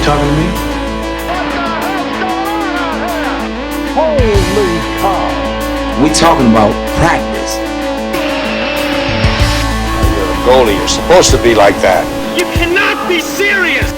talking to me? Holy cow! We talking about practice. You're a goalie. You're supposed to be like that. You cannot be serious!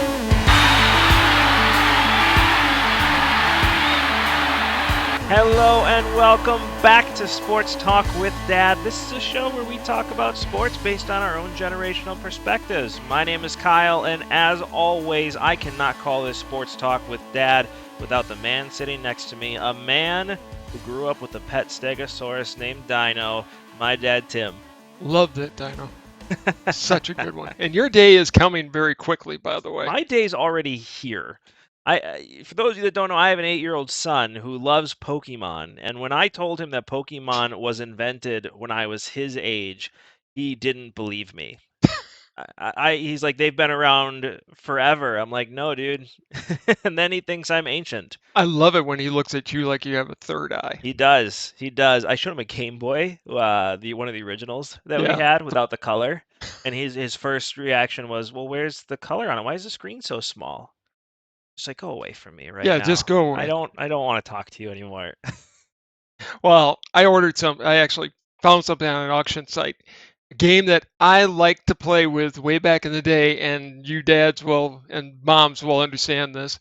Hello and welcome back to Sports Talk with Dad. This is a show where we talk about sports based on our own generational perspectives. My name is Kyle, and as always, I cannot call this Sports Talk with Dad without the man sitting next to me, a man who grew up with a pet stegosaurus named Dino, my dad, Tim. Love that dino. Such a good one. And your day is coming very quickly, by the way. My day's already here. For those of you that don't know, I have an 8-year-old son who loves Pokemon, and when I told him that Pokemon was invented when I was his age, he didn't believe me. He's like, they've been around forever. I'm like, no, dude. And then he thinks I'm ancient. I love it when he looks at you like you have a third eye. He does. I showed him a Game Boy, one of the originals that we Yeah. had without the color, and his first reaction was, well, where's the color on it? Why is the screen so small? Just like, go away from me right now. Yeah, just go away. I don't want to talk to you anymore. Well, I actually found something on an auction site. A game that I like to play with way back in the day, and you dads will and moms will understand this.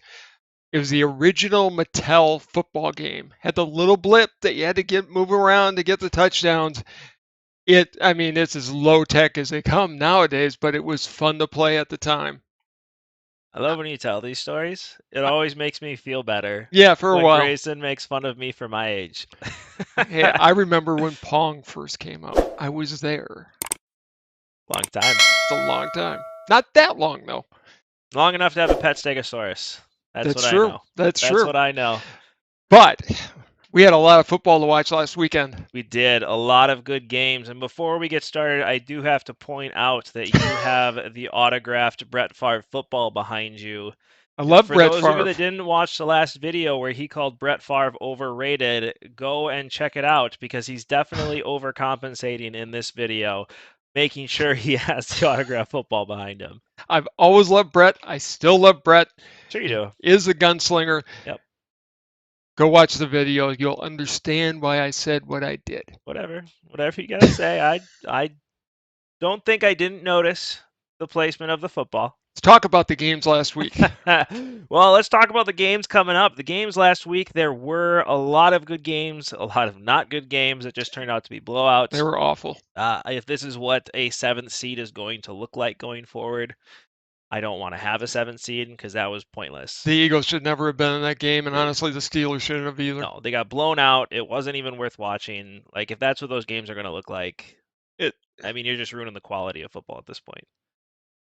It was the original Mattel football game. Had the little blip that you had to move around to get the touchdowns. It's as low tech as they come nowadays, but it was fun to play at the time. I love when you tell these stories. It always makes me feel better. Yeah, for a when while. Grayson makes fun of me for my age. Hey, I remember when Pong first came out. I was there. Long time. It's a long time. Not that long, though. Long enough to have a pet stegosaurus. That's what true. I know. That's That's true. what I know. But we had a lot of football to watch last weekend. We did a lot of good games. And before we get started, I do have to point out that you have the autographed Brett Favre football behind you. I love Brett For those Favre. of you that didn't watch the last video where he called Brett Favre overrated, go and check it out because he's definitely overcompensating in this video, making sure he has the autographed football behind him. I've always loved Brett. I still love Brett. Sure you do. He is a gunslinger. Yep. Go watch the video. You'll understand why I said what I did. Whatever you gotta say. I don't think I didn't notice the placement of the football. Let's talk about the games last week. Well, let's talk about the games coming up. The games last week, there were a lot of good games, a lot of not good games that just turned out to be blowouts. They were awful. If this is what a 7th seed is going to look like going forward, I don't want to have a 7th seed because that was pointless. The Eagles should never have been in that game, and honestly, the Steelers shouldn't have either. No, they got blown out. It wasn't even worth watching. Like, if that's what those games are going to look like, you're just ruining the quality of football at this point.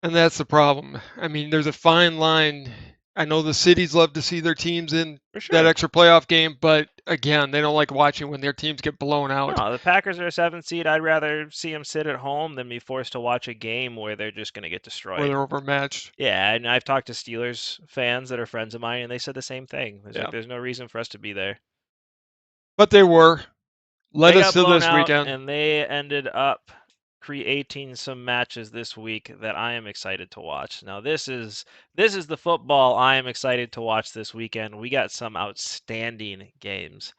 And that's the problem. There's a fine line. I know the cities love to see their teams in that extra playoff game, but again, they don't like watching when their teams get blown out. No, the Packers are a 7th seed. I'd rather see them sit at home than be forced to watch a game where they're just going to get destroyed. Where they're overmatched. Yeah, and I've talked to Steelers fans that are friends of mine, and they said the same thing. There's no reason for us to be there. But they were. Led They us got to this blown out, weekend. And they ended up creating some matches this week that I am excited to watch. Now, this is the football I am excited to watch this weekend. We got some outstanding games.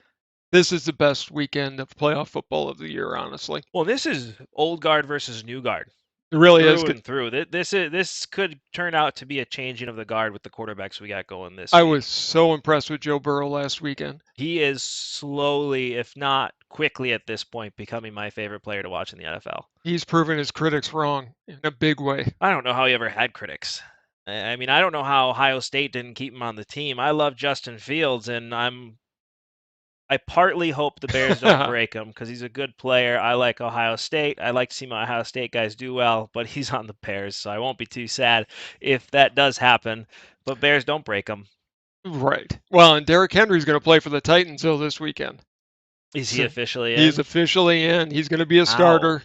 This is the best weekend of playoff football of the year, honestly. Well, this is old guard versus new guard. It really is. Through and through. This could turn out to be a changing of the guard with the quarterbacks we got going this week. I was so impressed with Joe Burrow last weekend. He is slowly, if not quickly at this point, becoming my favorite player to watch in the NFL. He's proven his critics wrong in a big way. I don't know how he ever had critics. I don't know how Ohio State didn't keep him on the team. I love Justin Fields, and I partly hope the Bears don't break him because he's a good player. I like Ohio State. I like to see my Ohio State guys do well, but he's on the Bears, so I won't be too sad if that does happen. But Bears don't break him. Right. Well, and Derrick Henry's going to play for the Titans this weekend. Is he officially in? He's officially in. He's going to be a starter.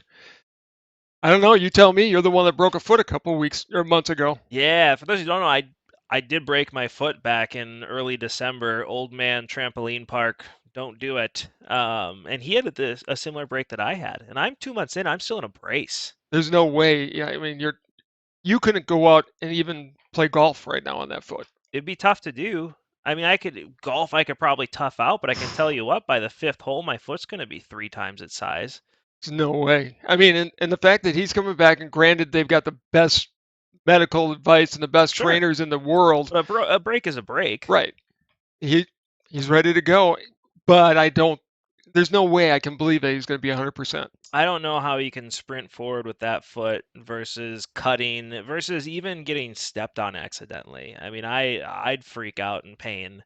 I don't know. You tell me. You're the one that broke a foot a couple weeks or months ago. Yeah. For those who don't know, I did break my foot back in early December. Old man trampoline park. Don't do it. And he had a similar break that I had. And I'm 2 months in. I'm still in a brace. There's no way. Yeah, you couldn't go out and even play golf right now on that foot. It'd be tough to do. I mean, I could probably tough out, but I can tell you what, by the fifth hole, my foot's going to be 3 times its size. There's no way. I mean, and the fact that he's coming back, and granted, they've got the best medical advice and the best Sure. trainers in the world. But a break is a break. Right. He's ready to go, but there's no way I can believe that he's going to be 100%. I don't know how he can sprint forward with that foot versus cutting versus even getting stepped on accidentally. I mean, I'd freak out in pain.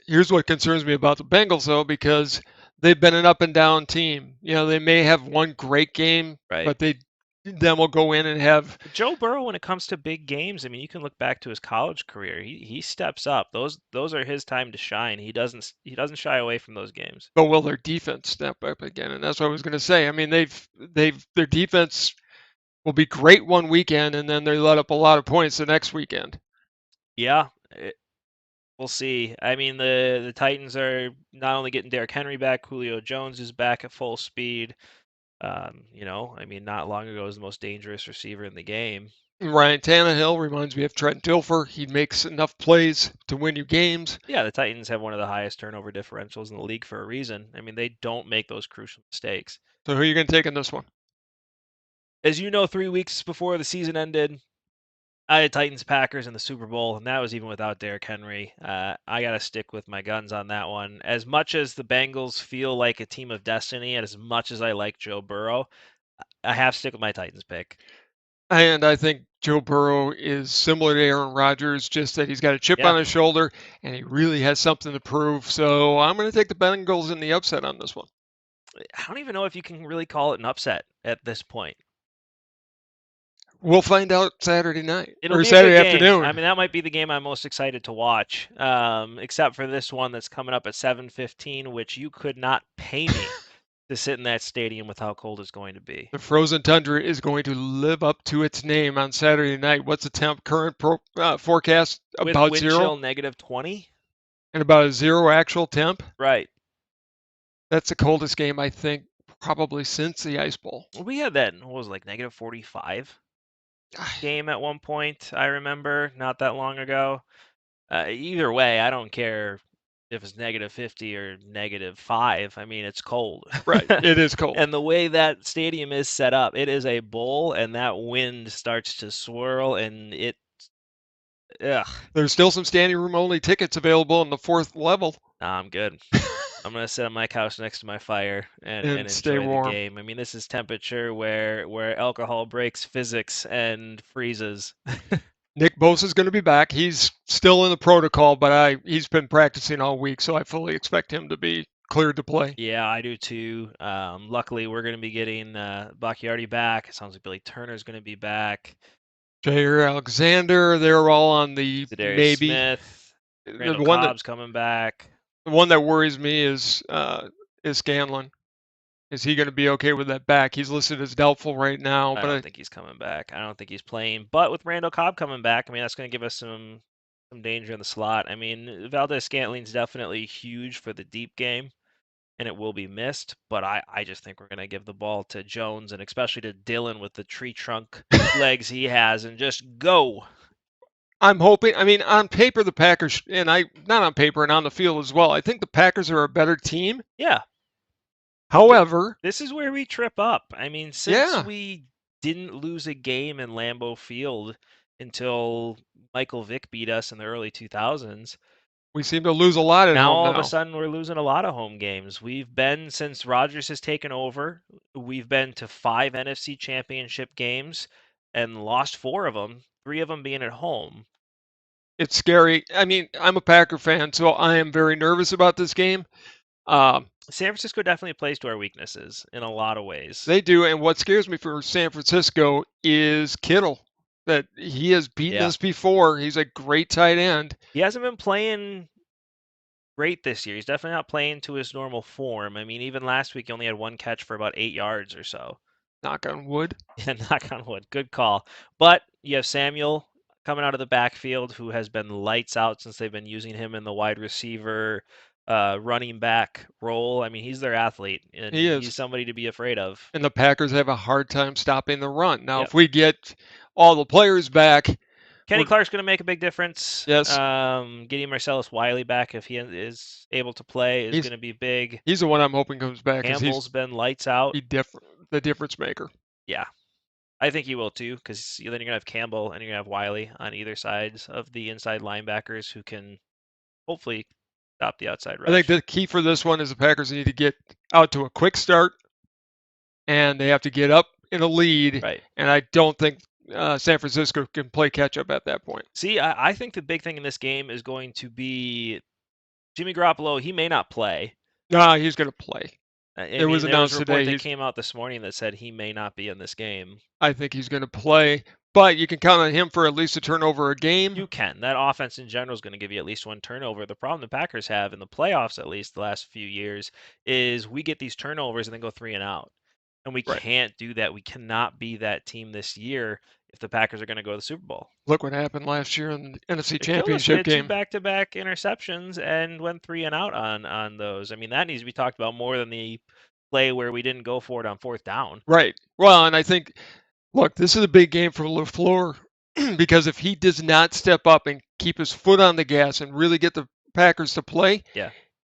Here's what concerns me about the Bengals, though, because they've been an up and down team. They may have one great game, Right. but then will go in and have Joe Burrow, when it comes to big games, I mean, you can look back to his college career. He steps up. Those are his time to shine. He doesn't shy away from those games. But will their defense step up again? And that's what I was going to say. I mean, their defense will be great one weekend, and then they let up a lot of points the next weekend. Yeah, we'll see. I mean, the Titans are not only getting Derrick Henry back, Julio Jones is back at full speed. I mean, not long ago was the most dangerous receiver in the game. Ryan Tannehill reminds me of Trent Dilfer. He makes enough plays to win you games. Yeah, the Titans have one of the highest turnover differentials in the league for a reason. I mean, they don't make those crucial mistakes. So who are you going to take in this one? As you know, 3 weeks before the season ended, I had Titans Packers in the Super Bowl, and that was even without Derrick Henry. I got to stick with my guns on that one. As much as the Bengals feel like a team of destiny, and as much as I like Joe Burrow, I have to stick with my Titans pick. And I think Joe Burrow is similar to Aaron Rodgers, just that he's got a chip on his shoulder, and he really has something to prove. So I'm going to take the Bengals in the upset on this one. I don't even know if you can really call it an upset at this point. We'll find out Saturday night It'll or be Saturday a good afternoon. Game. I mean, that might be the game I'm most excited to watch, except for this one that's coming up at 7:15, which you could not pay me to sit in that stadium with how cold it's going to be. The frozen tundra is going to live up to its name on Saturday night. What's the current forecast? With about wind 0? chill -20? And about a 0 actual temp? Right. That's the coldest game, I think, probably since the Ice Bowl. We had that, what was it, like -45 game at one point, I remember, not that long ago. Either way, I don't care if it's -50 or -5. I mean, it's cold. Right, it is cold. And the way that stadium is set up, it is a bowl, and that wind starts to swirl, and ugh. There's still some standing room only tickets available in the 4th level. Nah, I'm good. I'm gonna sit on my couch next to my fire and stay enjoy warm. the game. I mean, this is temperature where alcohol breaks physics and freezes. Nick Bosa's going to be back. He's still in the protocol, but he's been practicing all week, so I fully expect him to be cleared to play. Yeah, I do too. Luckily, we're going to be getting Bakhtiari back. It sounds like Billy Turner's going to be back. Jair Alexander, they're all on the Zadarius maybe. Smith, The Randall one Cobb's coming back. The one that worries me is Scanlon. Is he going to be okay with that back? He's listed as doubtful right now, I but don't think he's coming back. I don't think he's playing. But with Randall Cobb coming back, I mean, that's going to give us some danger in the slot. I mean, Valdez Scantling's definitely huge for the deep game, and it will be missed. But I just think we're going to give the ball to Jones, and especially to Dylan with the tree trunk legs he has, and just go. I'm hoping. I mean, on paper, the Packers, and not on paper and on the field as well. I think the Packers are a better team. Yeah. However, this is where we trip up. I mean, since we didn't lose a game in Lambeau Field until Michael Vick beat us in the early 2000s, we seem to lose a lot at home now. All of a sudden, we're losing a lot of home games. We've been, since Rodgers has taken over, we've been to 5 NFC Championship games and lost 4 of them, 3 of them being at home. It's scary. I mean, I'm a Packer fan, so I am very nervous about this game. San Francisco definitely plays to our weaknesses in a lot of ways. They do, and what scares me for San Francisco is Kittle. That he has beaten us before. He's a great tight end. He hasn't been playing great this year. He's definitely not playing to his normal form. I mean, even last week he only had 1 catch for about 8 yards or so. Knock on wood. Yeah, knock on wood. Good call. But you have Samuel coming out of the backfield, who has been lights out since they've been using him in the wide receiver, running back role. I mean, he's their athlete, and he's somebody to be afraid of. And the Packers have a hard time stopping the run. Now, if we get all the players back, Kenny Clark's going to make a big difference. Yes. Getting Marcellus Wiley back, if he is able to play, is going to be big. He's the one I'm hoping comes back. Campbell's been lights out. The difference maker. Yeah. I think he will too, because then you're going to have Campbell and you're going to have Wiley on either sides of the inside linebackers who can hopefully stop the outside rush. I think the key for this one is the Packers need to get out to a quick start, and they have to get up in a lead. Right. And I don't think San Francisco can play catch up at that point. See, I think the big thing in this game is going to be Jimmy Garoppolo. He may not play. No, he's going to play. It was announced a report today that came out this morning that said he may not be in this game. I think he's going to play, but you can count on him for at least a turnover a game. You can. That offense in general is going to give you at least one turnover. The problem the Packers have in the playoffs, at least the last few years, is we get these turnovers and then go 3 and out. And we can't do that. We cannot be that team this year if the Packers are going to go to the Super Bowl. Look what happened last year in the NFC It Championship killed us. We had game. 2 back-to-back interceptions and went 3 and out on those. I mean, that needs to be talked about more than the play where we didn't go for it on 4th down. Right. Well, and I think, look, this is a big game for LaFleur because if he does not step up and keep his foot on the gas and really get the Packers to play,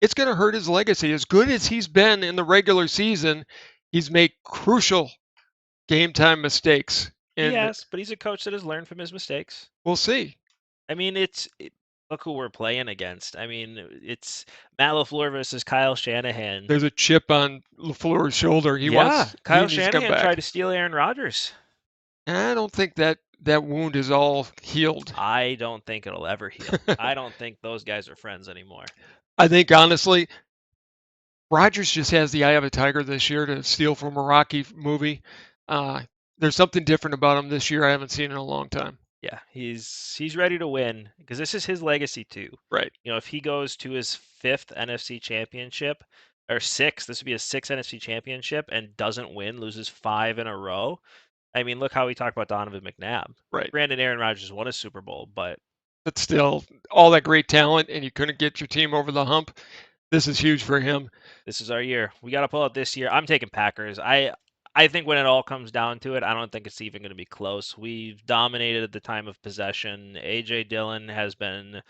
it's going to hurt his legacy. As good as he's been in the regular season, he's made crucial game time mistakes. He has, but he's a coach that has learned from his mistakes. We'll see. I mean, look who we're playing against. I mean, it's Matt LaFleur versus Kyle Shanahan. There's a chip on LaFleur's shoulder. Kyle Shanahan tried to steal Aaron Rodgers. I don't think that wound is all healed. I don't think it'll ever heal. I don't think those guys are friends anymore. I think, honestly, Rodgers just has the eye of a tiger this year, to steal from a Rocky movie. There's something different about him this year I haven't seen in a long time. Yeah, he's ready to win because this is his legacy too. Right. You know, if he goes to his 5th NFC championship, or 6th, this would be his 6th NFC championship, and doesn't win, loses 5 in a row. I mean, look how we talk about Donovan McNabb. Right. Brandon Aaron Rodgers won a Super Bowl, but still, all that great talent, and you couldn't get your team over the hump. This is huge for him. This is our year. We got to pull out this year. I'm taking Packers. I think when it all comes down to it, I don't think it's even going to be close. We've dominated at the time of possession. A.J. Dillon has been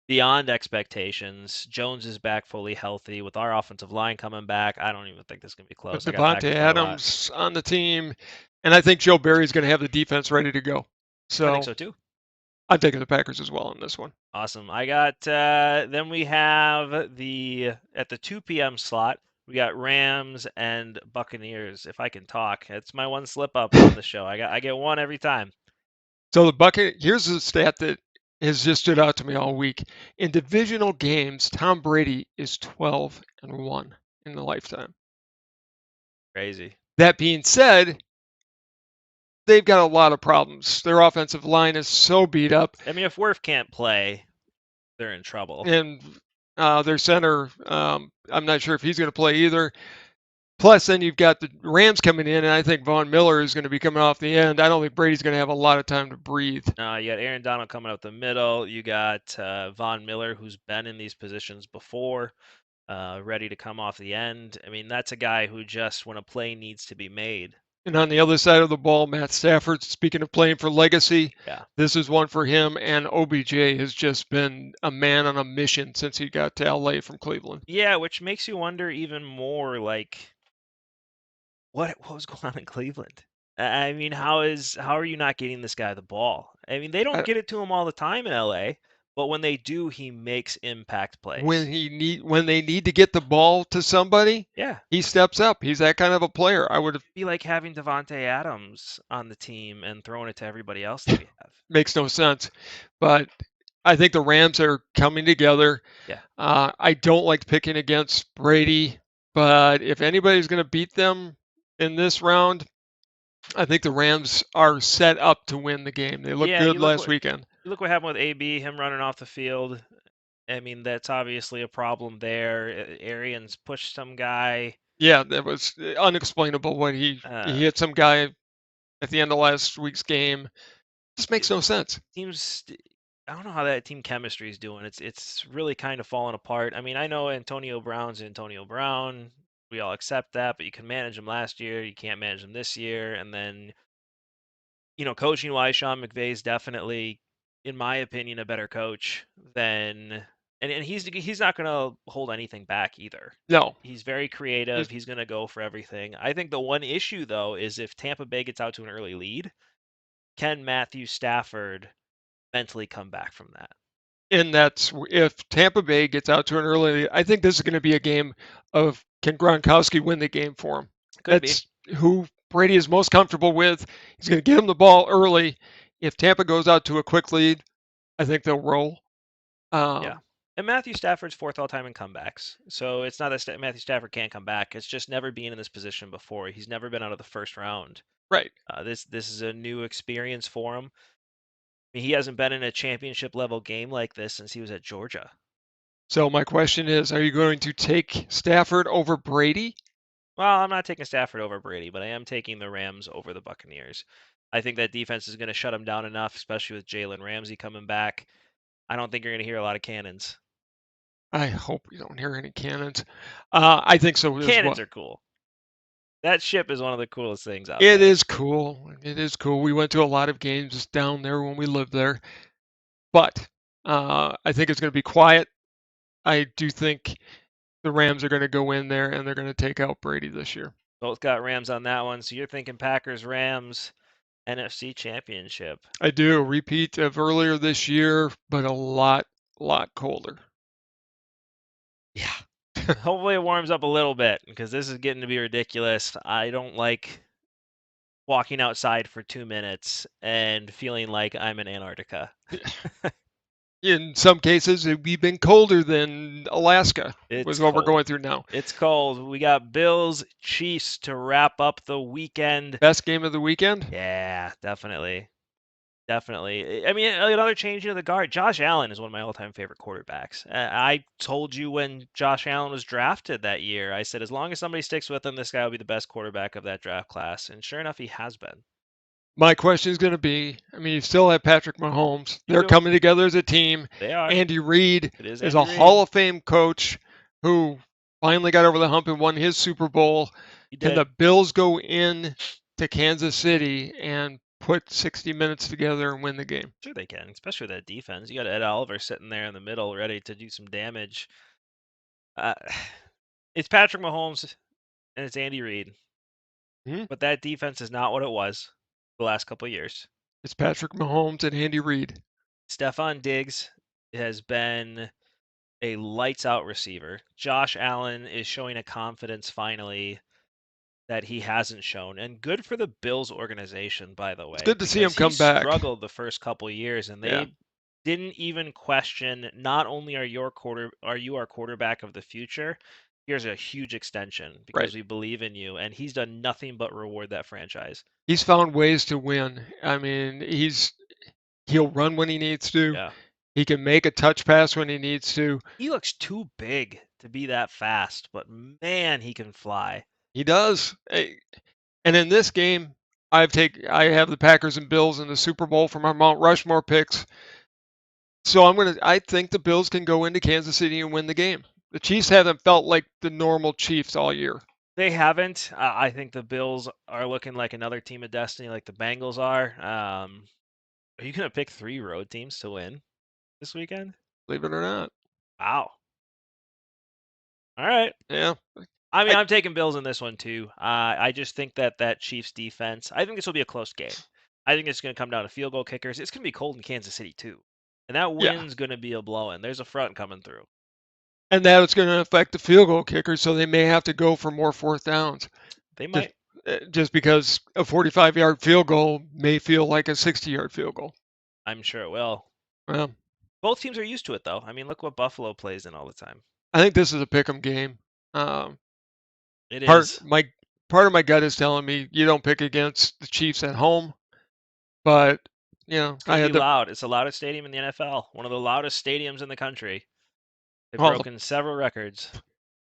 beyond expectations. Jones is back fully healthy. With our offensive line coming back, I don't even think this is going to be close. With Devontae Adams on the team, and I think Joe Barry's going to have the defense ready to go. I think so too. I'm taking the Packers as well in this one. Awesome. I got, then we have at the 2 p.m. slot, we got Rams and Buccaneers. If I can talk, it's my one slip up on the show. I get one every time. So here's a stat that has just stood out to me all week. In divisional games, Tom Brady is 12-1 in the lifetime. Crazy. That being said, they've got a lot of problems. Their offensive line is so beat up. I mean, if Wirf can't play, they're in trouble. And their center, I'm not sure if he's going to play either. Plus, then you've got the Rams coming in, and I think Von Miller is going to be coming off the end. I don't think Brady's going to have a lot of time to breathe. You got Aaron Donald coming up the middle. You got Von Miller, who's been in these positions before, ready to come off the end. I mean, that's a guy who just, when a play needs to be made. And on the other side of the ball, Matt Stafford, speaking of playing for legacy, this is one for him. And OBJ has just been a man on a mission since he got to LA from Cleveland. Yeah, which makes you wonder even more, like, what was going on in Cleveland? I mean, how are you not getting this guy the ball? I mean, they don't get it to him all the time in LA, but when they do, he makes impact plays. When they need to get the ball to somebody, he steps up. He's that kind of a player. I would be like having Devontae Adams on the team and throwing it to everybody else that we have. Makes no sense. But I think the Rams are coming together. I don't like picking against Brady, but if anybody's going to beat them in this round, I think the Rams are set up to win the game. They looked good last weekend. Look what happened with AB, him running off the field. I mean, that's obviously a problem there. Arians pushed some guy. Yeah, that was unexplainable when he hit some guy at the end of last week's game. Just makes no sense. I don't know how that team chemistry is doing. It's really kind of falling apart. I mean, I know Antonio Brown's Antonio Brown. We all accept that, but you can manage him last year. You can't manage him this year. And then, coaching-wise, Sean McVay's definitely in my opinion, a better coach than, and he's not going to hold anything back either. No. He's very creative. He's going to go for everything. I think the one issue though is if Tampa Bay gets out to an early lead, can Matthew Stafford mentally come back from that? And that's if Tampa Bay gets out to an early lead, I think this is going to be a game of can Gronkowski win the game for him. Could be. That's who Brady is most comfortable with. He's going to get him the ball early. If Tampa goes out to a quick lead, I think they'll roll. Yeah. And Matthew Stafford's fourth all-time in comebacks. So it's not that Matthew Stafford can't come back. It's just never been in this position before. He's never been out of the first round. Right. This is a new experience for him. I mean, he hasn't been in a championship level game like this since he was at Georgia. So my question is, are you going to take Stafford over Brady? Well, I'm not taking Stafford over Brady, but I am taking the Rams over the Buccaneers. I think that defense is going to shut him down enough, especially with Jalen Ramsey coming back. I don't think you're going to hear a lot of cannons. I hope we don't hear any cannons. I think so as well. Cannons are cool. That ship is one of the coolest things out there. It is cool. It is cool. We went to a lot of games down there when we lived there. But I think it's going to be quiet. I do think the Rams are going to go in there and they're going to take out Brady this year. Both got Rams on that one. So you're thinking Packers, Rams, NFC Championship. I do. A repeat of earlier this year, but a lot colder. Yeah. Hopefully it warms up a little bit because this is getting to be ridiculous. I don't like walking outside for 2 minutes and feeling like I'm in Antarctica. In some cases, we've been colder than Alaska, It's was what we're cold. going through now. It's cold. We got Bills, Chiefs to wrap up the weekend. Best game of the weekend? Yeah, definitely. Definitely. I mean, another changing of the guard. Josh Allen is one of my all-time favorite quarterbacks. I told you when Josh Allen was drafted that year, I said, as long as somebody sticks with him, this guy will be the best quarterback of that draft class. And sure enough, he has been. My question is going to be, I mean, you still have Patrick Mahomes. You They're do. coming together as a team. They are. Andy Reid It is is Andy a Reid. Hall of Fame coach who finally got over the hump and won his Super Bowl. He Can did. the Bills go in to Kansas City and put 60 minutes together and win the game? Sure they can, especially with that defense. You got Ed Oliver sitting there in the middle ready to do some damage. It's Patrick Mahomes and it's Andy Reid. Hmm? But that defense is not what it was the last couple of years. It's Patrick Mahomes and Andy Reid. Stephon Diggs has been a lights out receiver. Josh Allen is showing a confidence finally that he hasn't shown. And good for the Bills organization, by the way. It's good to see him because come he back. struggled the first couple years and they Yeah. didn't even question not only are you our quarterback of the future, here's a huge extension because Right. we believe in you. And he's done nothing but reward that franchise. He's found ways to win. I mean, he'll run when he needs to. Yeah. He can make a touch pass when he needs to. He looks too big to be that fast, but man, he can fly. He does. And in this game, I have the Packers and Bills in the Super Bowl for my Mount Rushmore picks. So I think the Bills can go into Kansas City and win the game. The Chiefs haven't felt like the normal Chiefs all year. They haven't. I think the Bills are looking like another team of destiny, like the Bengals are. Are you going to pick 3 road teams to win this weekend? Believe it or not. Wow. All right. Yeah. I mean, I'm taking Bills in this one too. I just think that Chiefs defense. I think this will be a close game. I think it's going to come down to field goal kickers. It's going to be cold in Kansas City too, and that wind's going to be a blowing. There's a front coming through. And that's going to affect the field goal kickers, so they may have to go for more fourth downs. They might. Just because a 45-yard field goal may feel like a 60-yard field goal. I'm sure it will. Well, both teams are used to it, though. I mean, look what Buffalo plays in all the time. I think this is a pick'em game. It is. is. Part of my gut is telling me you don't pick against the Chiefs at home, but it's going to be loud. It's the loudest stadium in the NFL. One of the loudest stadiums in the country. They've broken several records.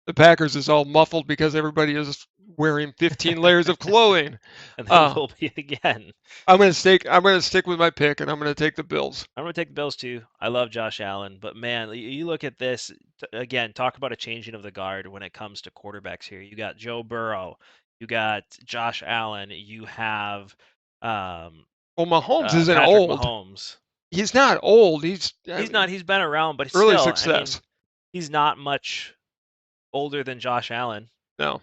The Packers is all muffled because everybody is wearing 15 layers of clothing. And they will be again. I'm going to stick with my pick, and I'm going to take the Bills. I'm going to take the Bills too. I love Josh Allen, but man, you look at this again. Talk about a changing of the guard when it comes to quarterbacks here. You got Joe Burrow, you got Josh Allen, you have Mahomes isn't Patrick old. Mahomes. He's not old. He's not. He's been around, but early still, success. I mean, he's not much older than Josh Allen. No.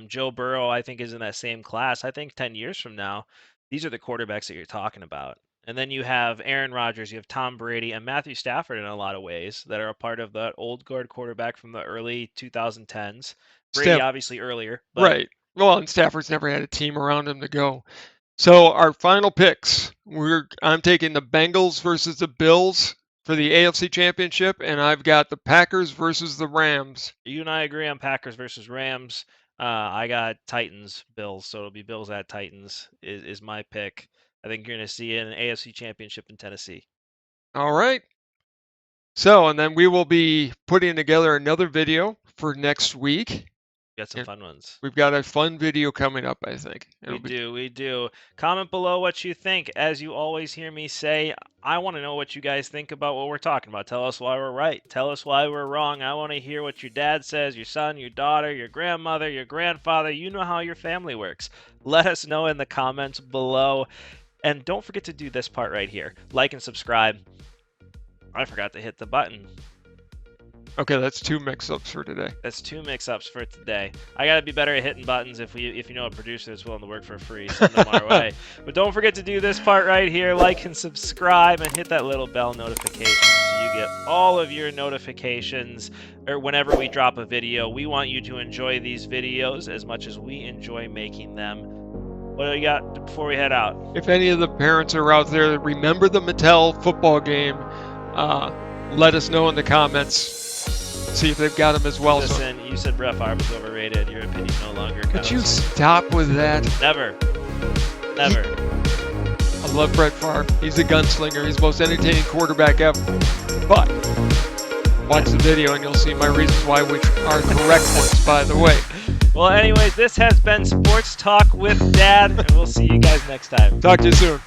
Joe Burrow, I think, is in that same class. I think 10 years from now, these are the quarterbacks that you're talking about. And then you have Aaron Rodgers, you have Tom Brady, and Matthew Stafford in a lot of ways that are a part of that old guard quarterback from the early 2010s. Brady, obviously, earlier. But right. Well, and Stafford's never had a team around him to go. So our final picks, I'm taking the Bengals versus the Bills for the AFC Championship, and I've got the Packers versus the Rams. You and I agree on Packers versus Rams. I got Titans, Bills, so it'll be Bills at Titans is my pick. I think you're going to see an AFC Championship in Tennessee. All right. So, and then we will be putting together another video for next week. Got some fun ones. We've got a fun video coming up, I think. We do. Comment below what you think. As you always hear me say, I want to know what you guys think about what we're talking about. Tell us why we're right. Tell us why we're wrong. I want to hear what your dad says, your son, your daughter, your grandmother, your grandfather. You know how your family works. Let us know in the comments below. And don't forget to do this part right here. Like and subscribe. I forgot to hit the button. Okay, that's 2 mix-ups for today. That's 2 mix-ups for today. I gotta be better at hitting buttons if you know a producer that's willing to work for free. Send them our way. But don't forget to do this part right here. Like and subscribe and hit that little bell notification so you get all of your notifications or whenever we drop a video. We want you to enjoy these videos as much as we enjoy making them. What do you got before we head out? If any of the parents are out there that remember the Mattel football game, let us know in the comments. See if they've got them as well. Listen, you said Brett Favre was overrated. Your opinion no longer counts. Could you stop with that? Never. I love Brett Favre. He's a gunslinger. He's the most entertaining quarterback ever. But watch the video and you'll see my reasons why, which are correct ones, by the way. Well, anyways, this has been Sports Talk with Dad, and we'll see you guys next time. Talk to you soon.